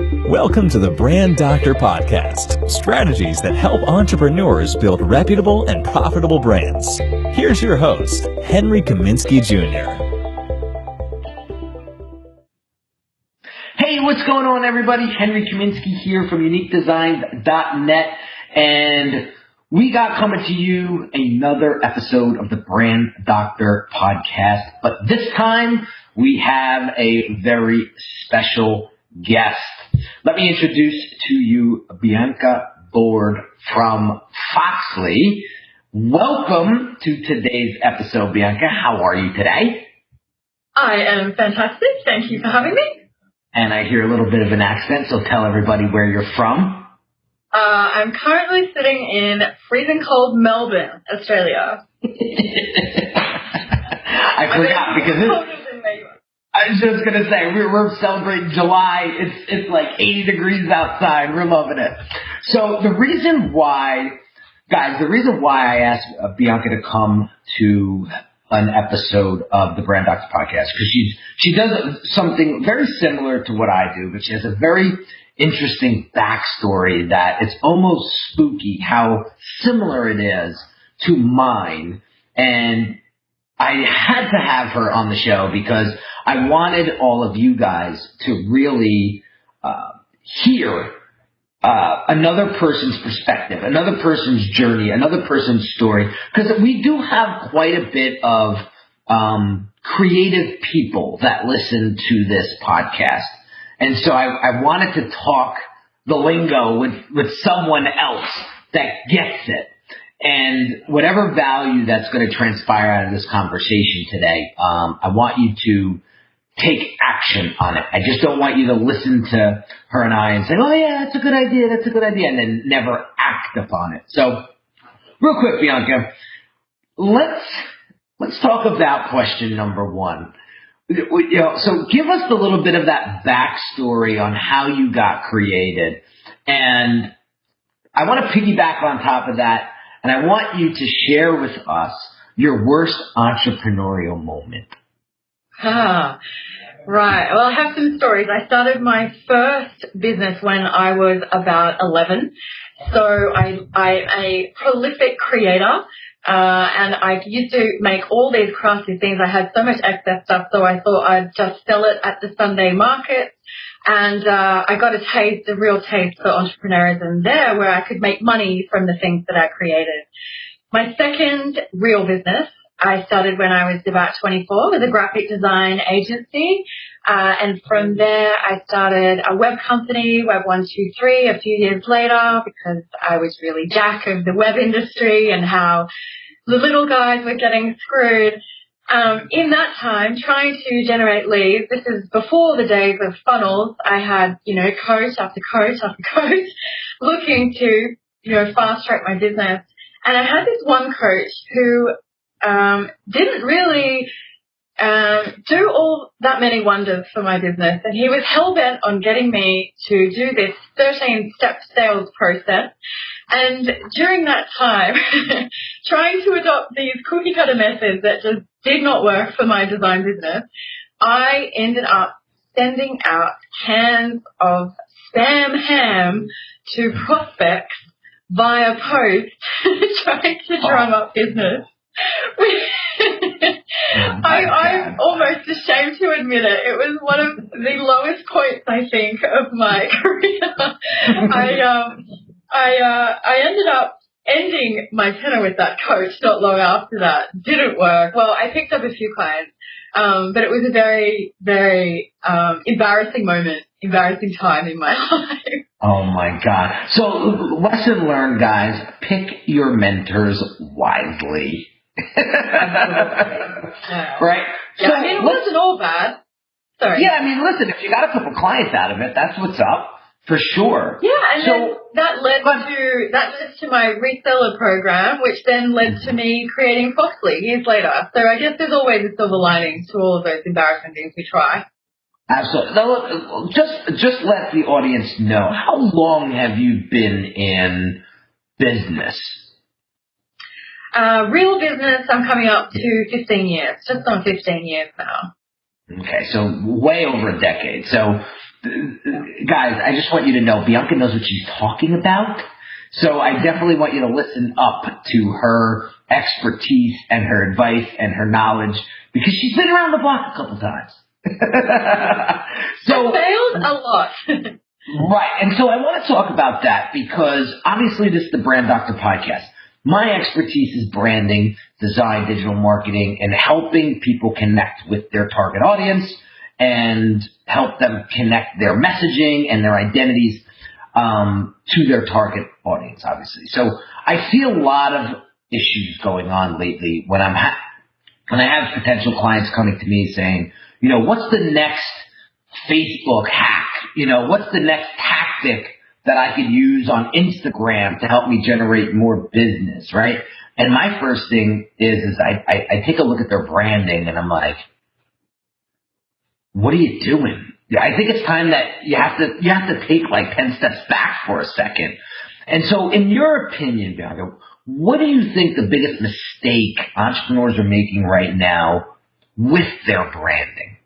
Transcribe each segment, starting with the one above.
Welcome to the Brand Doctor Podcast, strategies that help entrepreneurs build reputable and profitable brands. Here's your host, Henry Kaminski Jr. Hey, what's going on, everybody? Henry Kaminski here from UniqueDesignz.net, and we got coming to you another episode of the Brand Doctor Podcast, but this time we have a very special guest. Let me introduce to you Bianca from Foxley. Welcome to today's episode, Bianca. How are you today? I am fantastic. Thank you for having me. And I hear a little bit of an accent, so tell everybody where you're from. I'm currently sitting in freezing cold Melbourne, Australia. I forgot because I was just going to say, we're celebrating July. It's like 80 degrees outside. We're loving it. So the reason why I asked Bianca to come to an episode of the Brand Doctor Podcast, because she does something very similar to what I do, but she has a very interesting backstory that it's almost spooky how similar it is to mine. And I had to have her on the show because I wanted all of you guys to really hear another person's perspective, another person's journey, another person's story, because we do have quite a bit of creative people that listen to this podcast. And so I wanted to talk the lingo with someone else that gets it. And whatever value that's going to transpire out of this conversation today, I want you to take action on it. I just don't want you to listen to her and I and say, oh yeah, that's a good idea, and then never act upon it. So, real quick, Bianca, let's talk about question number one. So give us a little bit of that backstory on how you got created. And I want to piggyback on top of that, and I want you to share with us your worst entrepreneurial moment. Right. Well, I have some stories. I started my first business when I was about 11. So I'm a prolific creator, and I used to make all these crafty things. I had so much excess stuff, so I thought I'd just sell it at the Sunday market. And I got a real taste for entrepreneurism there, where I could make money from the things that I created. My second real business I started when I was about 24 with a graphic design agency. And from there, I started a web company, Web123, a few years later, because I was really jack of the web industry and how the little guys were getting screwed. In that time, trying to generate leads, this is before the days of funnels, I had, coach after coach after coach looking to, fast track my business. And I had this one coach who didn't really do all that many wonders for my business, and he was hell-bent on getting me to do this 13-step sales process. And during that time, trying to adopt these cookie-cutter methods that just did not work for my design business, I ended up sending out cans of spam ham to prospects via post, trying to drum up business. I'm almost ashamed to admit it. It was one of the lowest points, I think, of my career. I ended up ending my tenure with that coach not long after that. Didn't work. Well, I picked up a few clients, but it was a very, very embarrassing time in my life. Oh my God. So, lesson learned, guys, pick your mentors wisely. Yeah. Right? Yeah, So it wasn't all bad. Sorry. Yeah, listen, if you got a couple clients out of it, that's what's up. For sure. Yeah, and then that led to my reseller program, which then led to me creating Foxley years later. So I guess there's always a silver lining to all of those embarrassing things we try. Absolutely. Now, just let the audience know, how long have you been in business? Real business, I'm coming up to 15 years, just on 15 years now. Okay, so way over a decade. So guys, I just want you to know Bianca knows what she's talking about. So I definitely want you to listen up to her expertise and her advice and her knowledge because she's been around the block a couple times. So I failed a lot. Right. And so I want to talk about that because obviously this is the Brand Doctor podcast. My expertise is branding, design, digital marketing, and helping people connect with their target audience and help them connect their messaging and their identities to their target audience, obviously. So I see a lot of issues going on lately when I have potential clients coming to me saying, you know, what's the next Facebook hack? You know, what's the next tactic that I could use on Instagram to help me generate more business, right? And my first thing is I take a look at their branding and I'm like, what are you doing? I think it's time that you have to take like 10 steps back for a second. And so in your opinion, Bianca, what do you think the biggest mistake entrepreneurs are making right now with their branding?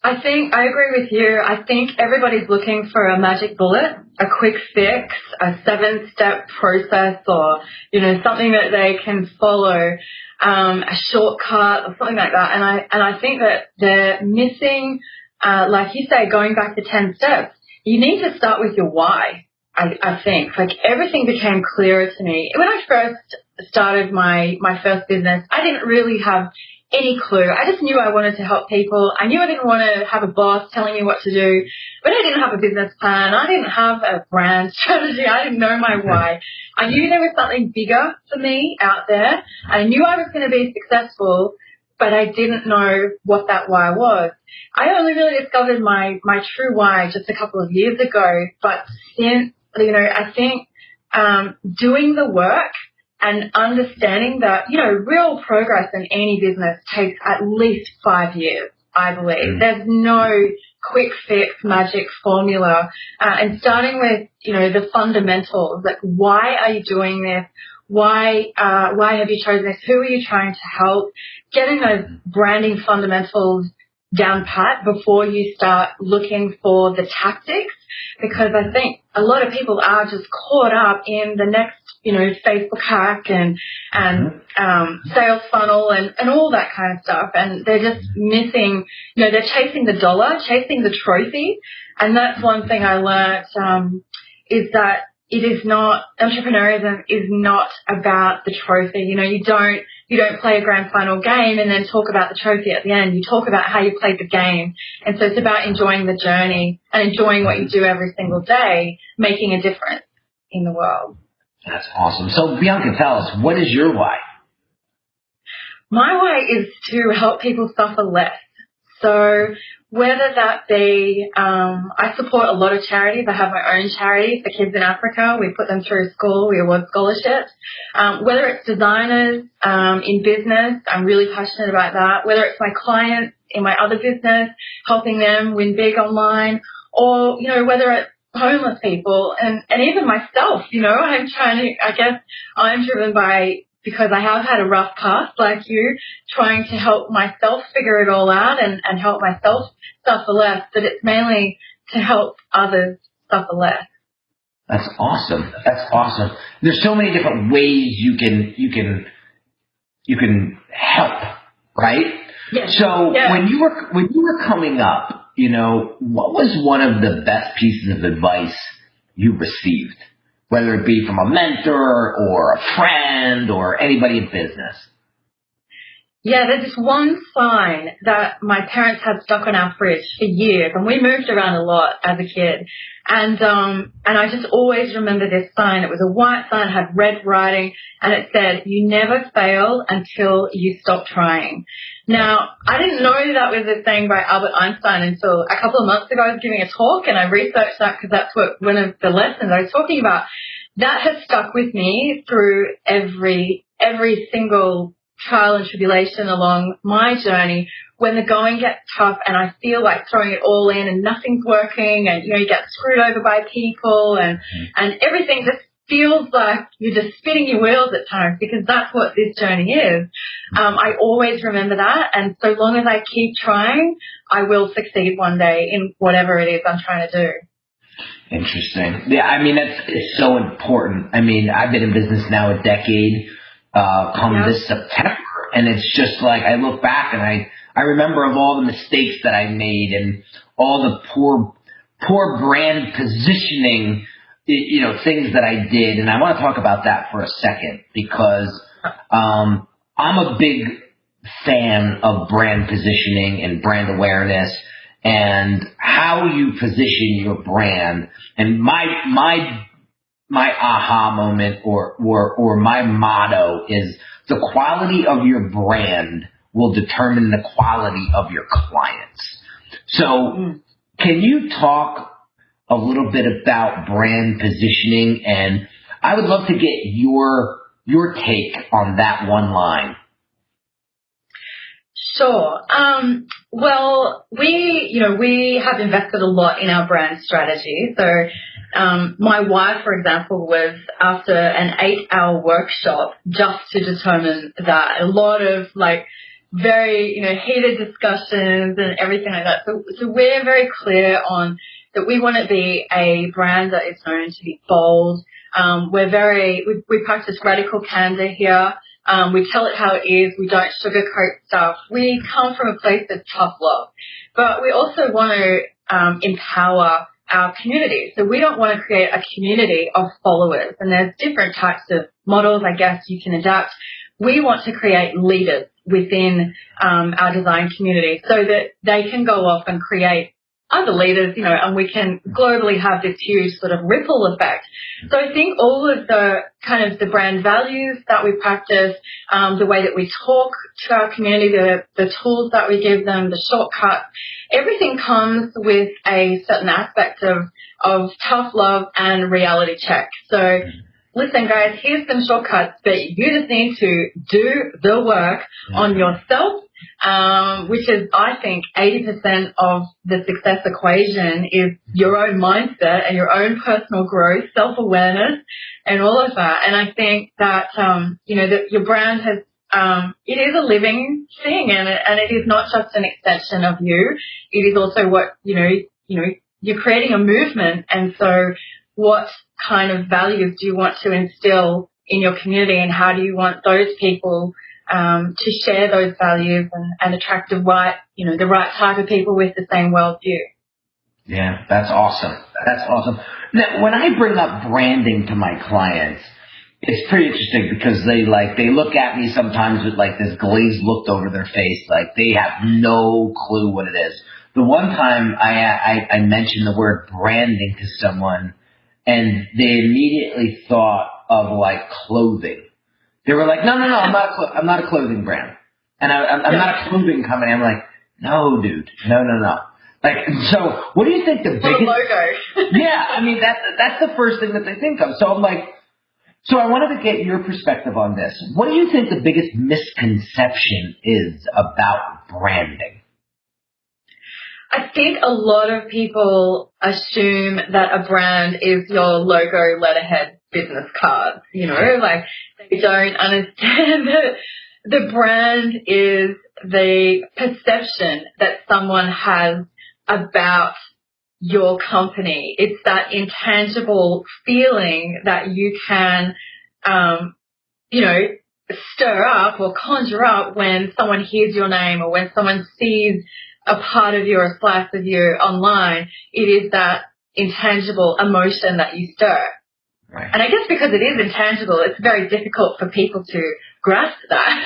I think I agree with you. I think everybody's looking for a magic bullet, a quick fix, a 7-step process, or, you know, something that they can follow, a shortcut or something like that. And I think that they're missing, like you say, going back to 10 steps. You need to start with your why. I think like everything became clearer to me when I first started my first business. I didn't really have any clue. I just knew I wanted to help people. I knew I didn't want to have a boss telling me what to do, but I didn't have a business plan. I didn't have a brand strategy. I didn't know my why. I knew there was something bigger for me out there. I knew I was going to be successful, but I didn't know what that why was. I only really discovered my true why just a couple of years ago, but since, you know, I think doing the work and understanding that, you know, real progress in any business takes at least 5 years, I believe. There's no quick fix magic formula. And starting with, you know, the fundamentals, like why are you doing this? Why have you chosen this? Who are you trying to help? Getting those branding fundamentals down pat before you start looking for the tactics, because I think a lot of people are just caught up in the next, you know, Facebook hack and sales funnel and all that kind of stuff, and they're just missing, you know, they're chasing the dollar, chasing the trophy. And that's one thing I learned, is that it is not, entrepreneurship is not about the trophy. You know, you don't play a grand final game and then talk about the trophy at the end. You talk about how you played the game. And so it's about enjoying the journey and enjoying what you do every single day, making a difference in the world. That's awesome. So Bianca, tell us, what is your why? My why is to help people suffer less. So whether that be, I support a lot of charities. I have my own charity for kids in Africa. We put them through school. We award scholarships. Whether it's designers in business, I'm really passionate about that. Whether it's my clients in my other business, helping them win big online, or, you know, whether it's homeless people and even myself, you know, I'm driven by, because I have had a rough past like you, trying to help myself figure it all out and help myself suffer less, but it's mainly to help others suffer less. That's awesome. That's awesome. There's so many different ways you can help, right? Yes. So yeah. when you were coming up, you know, what was one of the best pieces of advice you received? Whether it be from a mentor or a friend or anybody in business? Yeah, there's this one sign that my parents had stuck on our fridge for years, and we moved around a lot as a kid. And I just always remember this sign. It was a white sign, had red writing, and it said, "You never fail until you stop trying." Now, I didn't know that was a saying by Albert Einstein until a couple of months ago. I was giving a talk, and I researched that because that's what one of the lessons I was talking about. That has stuck with me through every single trial and tribulation along my journey. When the going gets tough and I feel like throwing it all in and nothing's working, and, you know, you get screwed over by people and everything just feels like you're just spinning your wheels at times, because that's what this journey is. I always remember that, and so long as I keep trying, I will succeed one day in whatever it is I'm trying to do. Interesting. Yeah, I mean, it's so important. I mean, I've been in business now a decade, this September, and it's just like I look back and I remember of all the mistakes that I made and all the poor brand positioning, things that I did. And I want to talk about that for a second, because I'm a big fan of brand positioning and brand awareness and how you position your brand. And my aha moment or my motto is the quality of your brand will determine the quality of your clients. So can you talk a little bit about brand positioning? And I would love to get your take on that one line. Sure. Well, we have invested a lot in our brand strategy. So, my wife, for example, was after an 8-hour workshop just to determine that. A lot of very, heated discussions and everything like that. So we're very clear on that we want to be a brand that is known to be bold. We practice radical candor here. We tell it how it is. We don't sugarcoat stuff. We come from a place of tough love, but we also want to empower our community. So we don't want to create a community of followers, and there's different types of models, I guess, you can adapt. We want to create leaders within our design community so that they can go off and create other leaders, and we can globally have this huge sort of ripple effect. So I think all of the kind of the brand values that we practice, the way that we talk to our community, the tools that we give them, the shortcuts, everything comes with a certain aspect of tough love and reality check. So listen, guys, here's some shortcuts, but you just need to do the work on yourself, which is, I think, 80% of the success equation is your own mindset and your own personal growth, self-awareness, and all of that. And I think that, that your brand has, it is a living thing, and it is not just an extension of you. It is also what, you're creating a movement. And so what kind of values do you want to instill in your community, and how do you want those people to share those values and attract the right type of people with the same worldview? Yeah, that's awesome. That's awesome. Now, when I bring up branding to my clients, it's pretty interesting because they look at me sometimes with this glazed look over their face, like they have no clue what it is. The one time I mentioned the word branding to someone, and they immediately thought of clothing. They were like, no, I'm not a clothing brand. And I'm not a clothing company. I'm like, no, dude, no. So what do you think the biggest logo? Yeah, I mean, that's the first thing that they think of. So I'm like, so I wanted to get your perspective on this. What do you think the biggest misconception is about branding? I think a lot of people assume that a brand is your logo, letterhead, business card. They don't understand that the brand is the perception that someone has about your company. It's that intangible feeling that you can, stir up or conjure up when someone hears your name or when someone sees a part of you or a slice of you online. It is that intangible emotion that you stir. Right. And I guess because it is intangible, it's very difficult for people to grasp that.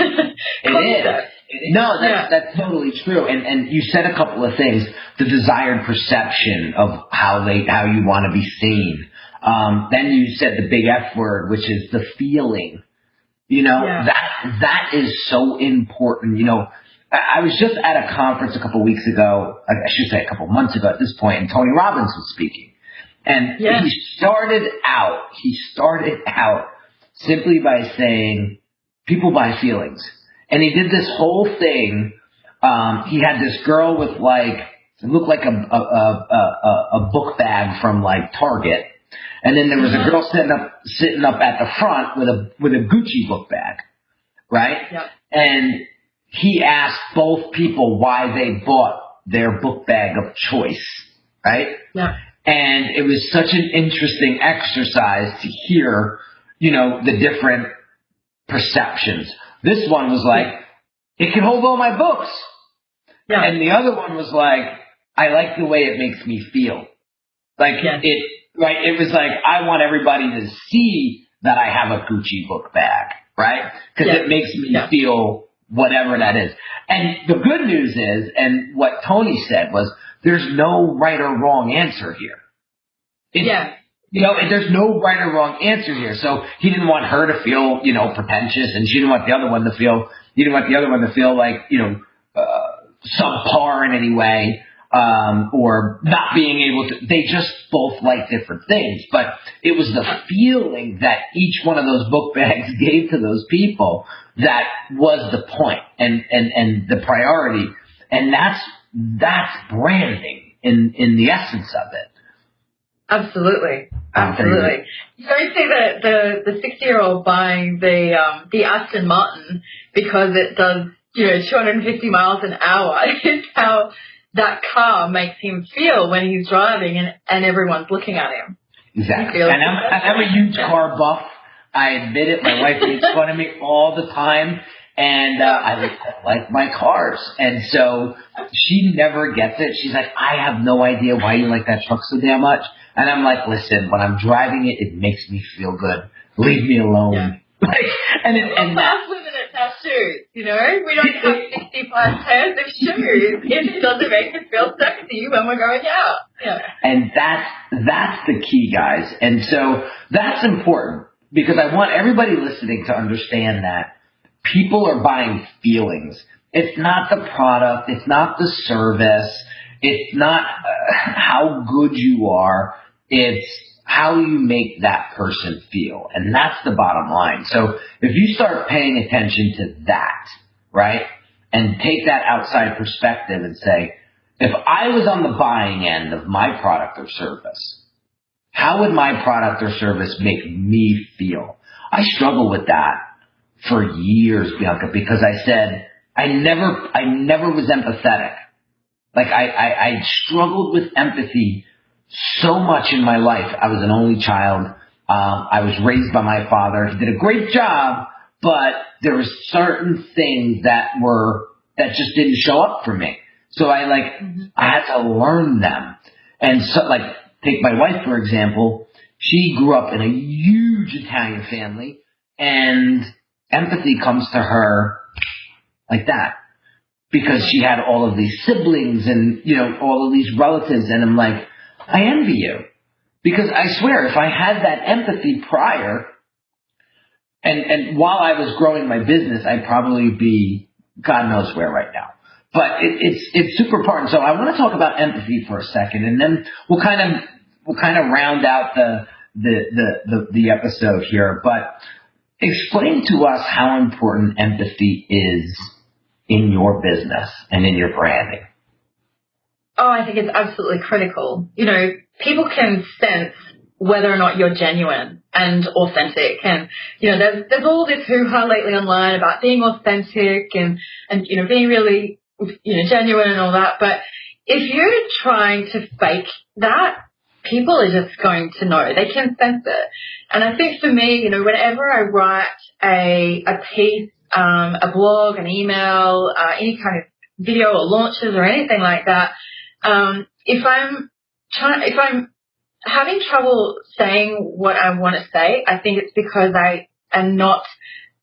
It is. No, that's totally true. And you said a couple of things. The desired perception of how you want to be seen. Then you said the big F word, which is the feeling. That is so important. I was just at a conference a couple weeks ago, I should say a couple months ago at this point, and Tony Robbins was speaking. And he started out simply by saying, people buy feelings. And he did this whole thing. He had this girl with it looked like a book bag from Target. And then there was a girl sitting up at the front with a Gucci book bag, right? Yep. And he asked both people why they bought their book bag of choice, right? Yeah. And it was such an interesting exercise to hear, the different perceptions. This one was like, it can hold all my books. Yeah. And the other one was like, I like the way it makes me feel. Like it was like, I want everybody to see that I have a Gucci book bag, right? Because it makes me feel whatever that is. And the good news is, and what Tony said was, there's no right or wrong answer here. There's no right or wrong answer here. So he didn't want her to feel, pretentious, and she didn't want the other one to feel, like, subpar in any way, or not being able to. They just both like different things. But it was the feeling that each one of those book bags gave to those people that was the point and the priority. And that's branding in the essence of it. Absolutely. You don't see the 60-year-old buying the Aston Martin because it does 250 miles an hour. It's how that car makes him feel when he's driving and everyone's looking at him. Exactly. And I'm a huge car buff. I admit it. My wife makes fun of me all the time. And I like my cars. And so she never gets it. She's like, I have no idea why you like that truck so damn much. And I'm like, listen, when I'm driving it, it makes me feel good. Leave me alone. Yeah. and that's limited to our shoes, we don't have 65 pairs of shoes if it doesn't make us feel sexy when we're going out. Yeah. And that's the key, guys. And so that's important because I want everybody listening to understand that people are buying feelings. It's not the product. It's not the service. It's not how good you are. It's how you make that person feel. And that's the bottom line. So if you start paying attention to that, right, and take that outside perspective and say, if I was on the buying end of my product or service, how would my product or service make me feel? I struggle with that for years, Bianca, because I said I never was empathetic. Like I struggled with empathy so much in my life. I was an only child. I was raised by my father. He did a great job, but there were certain things that just didn't show up for me. So I had to learn them. And so, like, take my wife, for example. She grew up in a huge Italian family, and empathy comes to her like that because she had all of these siblings and, all of these relatives. And I'm like, I envy you, because I swear if I had that empathy prior and while I was growing my business, I'd probably be God knows where right now. But it's super important. So I want to talk about empathy for a second, and then we'll kind of round out the episode here. But explain to us how important empathy is in your business and in your branding. Oh, I think it's absolutely critical. People can sense whether or not you're genuine and authentic. And, there's all this hoo-ha lately online about being authentic and being really, genuine and all that. But if you're trying to fake that, people are just going to know. They can sense it. And I think for me, whenever I write a piece, a blog, an email, any kind of video or launches or anything like that, if I'm having trouble saying what I want to say, I think it's because I am not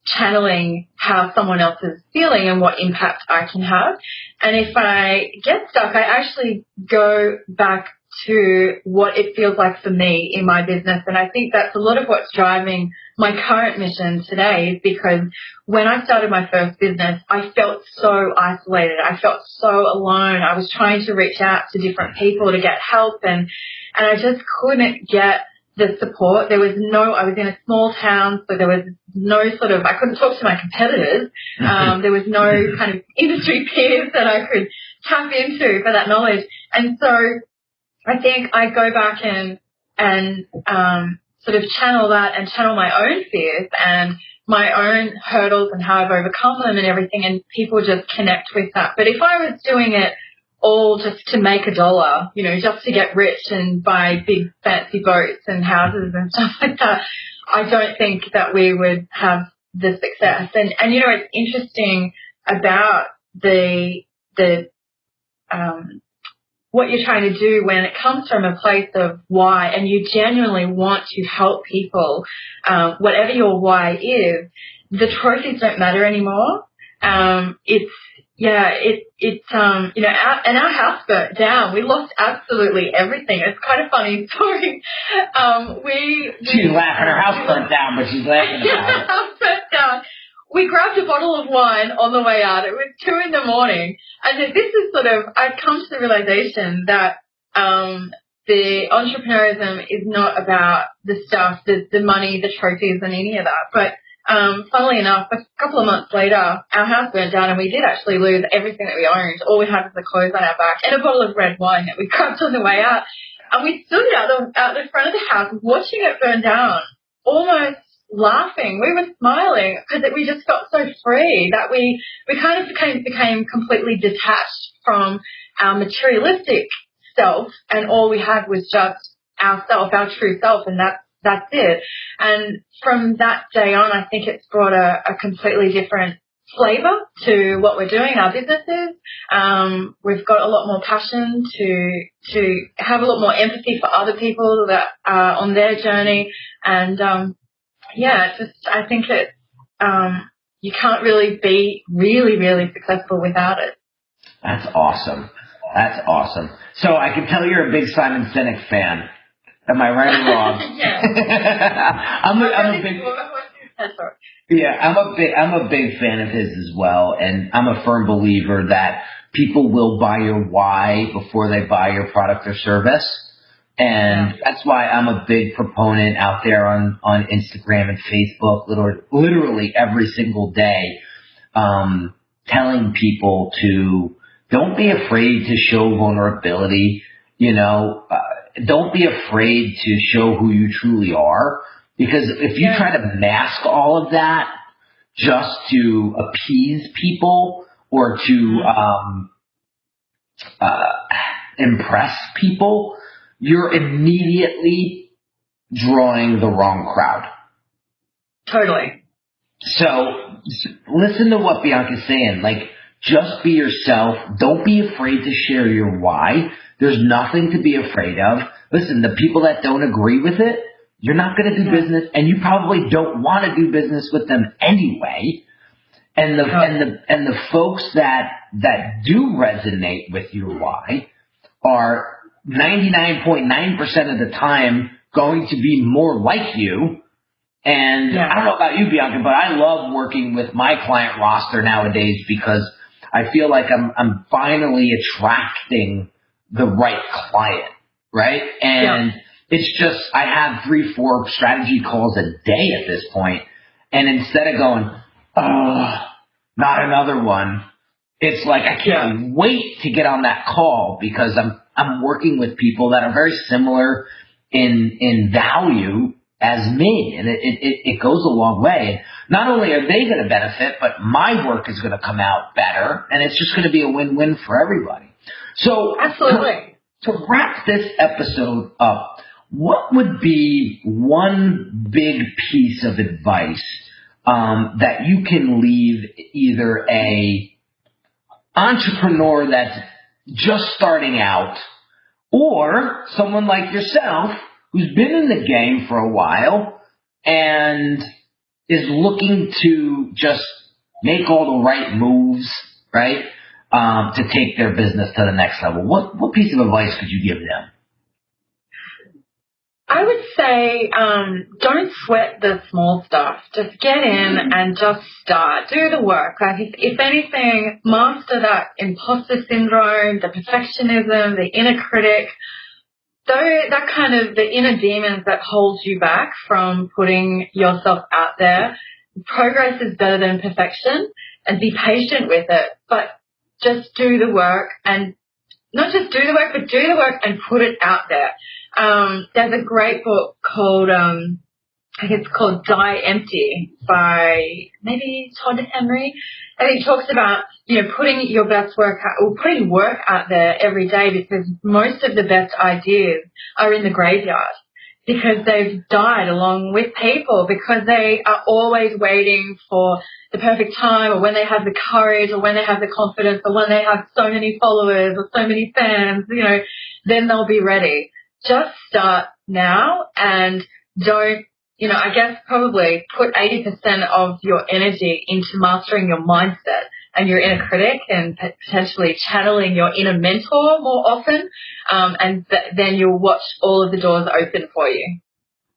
channeling how someone else is feeling and what impact I can have. And if I get stuck, I actually go back to what it feels like for me in my business. And I think that's a lot of what's driving my current mission today, is because when I started my first business, I felt so isolated. I felt so alone. I was trying to reach out to different people to get help, and I just couldn't get the support. I was in a small town, so there was no I couldn't talk to my competitors. There was no kind of industry peers that I could tap into for that knowledge. And so I think I go back and sort of channel that and channel my own fears and my own hurdles and how I've overcome them and everything, and people just connect with that. But if I was doing it all just to make $1, you know, just to get rich and buy big fancy boats and houses and stuff like that, I don't think that we would have the success. And you know, it's interesting about the what you're trying to do when it comes from a place of why, and you genuinely want to help people, whatever your why is. The trophies don't matter anymore. You know, our house burnt down. We lost absolutely everything. It's quite a funny story. She's laughing. Her house burnt down, but she's laughing about it. Our house burnt down. We grabbed a bottle of wine on the way out. It was 2 a.m. And this is sort of, I've come to the realization that the entrepreneurism is not about the stuff, the money, the trophies and any of that. But funnily enough, a couple of months later, our house burnt down and we did actually lose everything that we owned. All we had was the clothes on our back and a bottle of red wine that we grabbed on the way out. And we stood out the front of the house watching it burn down, almost laughing. We were smiling because we just felt so free that we kind of became completely detached from our materialistic self, and all we had was just ourself, our true self, and that's it. And from that day on, I think it's brought a completely different flavor to what we're doing, our businesses. We've got a lot more passion to have a lot more empathy for other people that are on their journey. And I think you can't really be really, really successful without it. That's awesome. So I can tell you're a big Simon Sinek fan. Am I right or wrong? Yeah. I'm a big fan of his as well, and I'm a firm believer that people will buy your why before they buy your product or service. And that's why I'm a big proponent out there on Instagram and Facebook, literally every single day, telling people to don't be afraid to show vulnerability, you know, don't be afraid to show who you truly are, because if you try to mask all of that just to appease people or to impress people, you're immediately drawing the wrong crowd. Totally. So listen to what Bianca's saying. Like, just be yourself. Don't be afraid to share your why. There's nothing to be afraid of. Listen, the people that don't agree with it, you're not going to do business, and you probably don't want to do business with them anyway. And the folks that do resonate with your why are 99.9% of the time going to be more like you. And I don't know about you, Bianca, but I love working with my client roster nowadays because I feel like I'm finally attracting the right client, right? And it's just, I have 3-4 strategy calls a day at this point. And instead of going, oh, not another one, it's like I can't wait to get on that call because I'm working with people that are very similar in value as me, and it goes a long way. Not only are they going to benefit, but my work is going to come out better, and it's just going to be a win-win for everybody. So, absolutely. To wrap this episode up, what would be one big piece of advice that you can leave either a entrepreneur that's just starting out, or someone like yourself who's been in the game for a while and is looking to just make all the right moves, right, to take their business to the next level? What piece of advice could you give them? I would say don't sweat the small stuff. Just get in and just start. Do the work. Like if anything, master that imposter syndrome, the perfectionism, the inner critic, that kind of the inner demons that hold you back from putting yourself out there. Progress is better than perfection, and be patient with it. But just do the work, and not just do the work, but do the work and put it out there. There's a great book called, I think it's called Die Empty by maybe Todd Henry. And he talks about, putting your best work out, or putting work out there every day, because most of the best ideas are in the graveyard, because they've died along with people, because they are always waiting for the perfect time, or when they have the courage, or when they have the confidence, or when they have so many followers or so many fans, then they'll be ready. Just start now, and don't, I guess probably put 80% of your energy into mastering your mindset and your inner critic, and potentially channeling your inner mentor more often, and then you'll watch all of the doors open for you.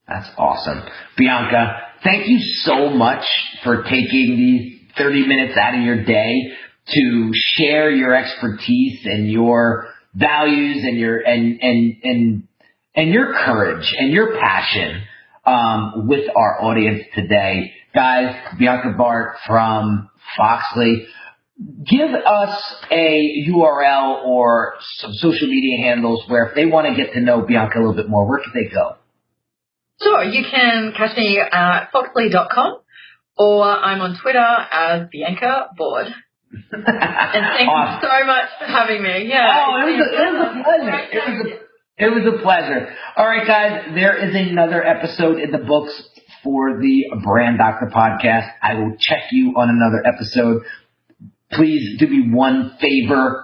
That's awesome. Bianca, thank you so much for taking these 30 minutes out of your day to share your expertise and your values and your courage and your passion with our audience today. Guys, Bianca Bart from Foxley. Give us a URL or some social media handles where if they want to get to know Bianca a little bit more, where can they go? Sure, you can catch me at foxley.com, or I'm on Twitter as Bianca Board. And thank you so much for having me. Yeah. Oh, it was a pleasure. It was a pleasure. All right, guys, there is another episode in the books for the Brand Doctor podcast. I will check you on another episode. Please do me one favor.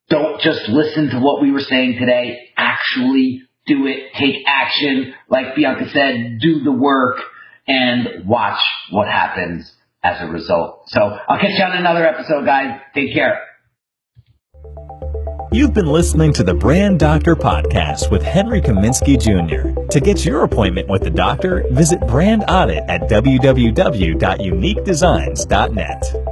Don't just listen to what we were saying today. Actually do it. Take action. Like Bianca said, do the work and watch what happens as a result. So I'll catch you on another episode, guys. Take care. You've been listening to the Brand Doctor Podcast with Henry Kaminski Jr. To get your appointment with the doctor, visit Brand Audit at www.uniquedesignz.net.